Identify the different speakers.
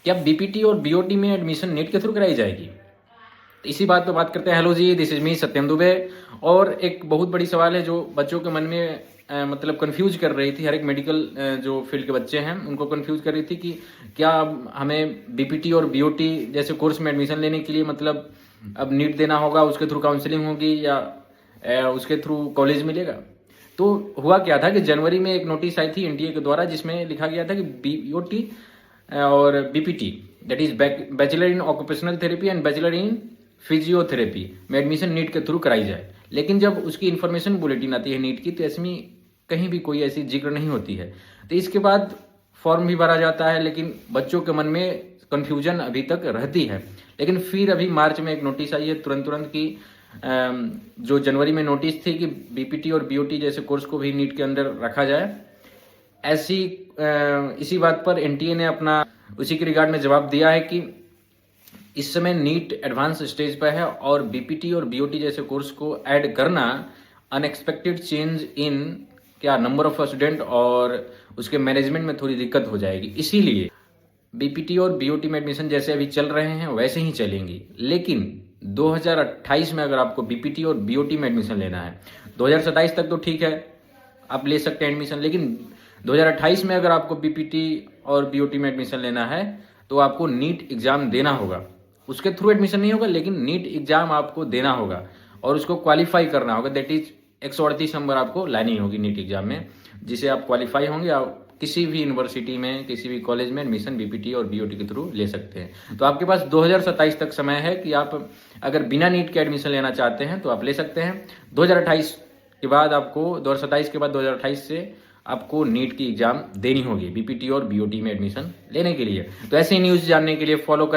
Speaker 1: क्या बीपीटी और बीओटी में एडमिशन नीट के थ्रू कराई जाएगी? तो इसी बात पे बात करते हैं। हेलो जी, this is me Satyam Dubey. और एक बहुत बड़ी सवाल है जो बच्चों के मन में मतलब कंफ्यूज कर रही थी। हर एक मेडिकल जो फील्ड के बच्चे हैं उनको कंफ्यूज कर रही थी कि क्या अब हमें बीपीटी और बीओटी जैसे कोर्स में एडमिशन लेने के लिए मतलब अब नीट देना होगा, उसके थ्रू काउंसलिंग होगी या उसके थ्रू कॉलेज मिलेगा। तो हुआ क्या था कि जनवरी में एक नोटिस आई थी एनटीए के द्वारा जिसमें लिखा गया था कि बीओटी और BPT that is bachelor in occupational therapy and bachelor in physiotherapy में एडमिशन नीट के थ्रू कराई जाए। लेकिन जब उसकी इन्फॉर्मेशन बुलेटिन आती है नीट की तो इसमें कहीं भी कोई ऐसी जिक्र नहीं होती है। तो इसके बाद फॉर्म भी भरा जाता है, लेकिन बच्चों के मन में कन्फ्यूजन अभी तक रहती है। लेकिन फिर अभी मार्च में एक नोटिस आई है तुरंत की जो जनवरी में नोटिस थी कि बीपीटी और बीओटी जैसे कोर्स को भी नीट के अंदर रखा जाए। ऐसी इसी बात पर एनटीए ने अपना उसी के रिगार्ड में जवाब दिया है कि इस समय नीट एडवांस स्टेज पर है और बीपीटी और बीओटी जैसे कोर्स को ऐड करना अनएक्सपेक्टेड चेंज इन क्या नंबर ऑफ स्टूडेंट और उसके मैनेजमेंट में थोड़ी दिक्कत हो जाएगी। इसीलिए बीपीटी और बीओटी में एडमिशन जैसे अभी चल रहे हैं वैसे ही चलेंगी। लेकिन 2028 में अगर आपको बीपीटी और बीओटी में एडमिशन लेना है, 2027 तक तो ठीक है आप ले सकते हैं एडमिशन, लेकिन 2028 में अगर आपको बीपीटी और बीओटी में एडमिशन लेना है तो आपको नीट एग्जाम देना होगा। उसके थ्रू एडमिशन नहीं होगा, लेकिन नीट एग्जाम आपको देना होगा और उसको क्वालिफाई करना होगा। दैट इज 138 नंबर आपको लानी होगी नीट एग्जाम में, जिसे आप क्वालिफाई होंगे। आप किसी भी यूनिवर्सिटी में किसी भी कॉलेज में एडमिशन बीपीटी और बीओटी के थ्रू ले सकते हैं। तो आपके पास 2027 तक समय है कि आप अगर बिना नीट के एडमिशन लेना चाहते हैं तो आप ले सकते हैं। 2028 के बाद आपको 2027 के बाद 2028 से आपको नीट की एग्जाम देनी होगी बीपीटी और बीओटी में एडमिशन लेने के लिए। तो ऐसी न्यूज जानने के लिए फॉलो करें।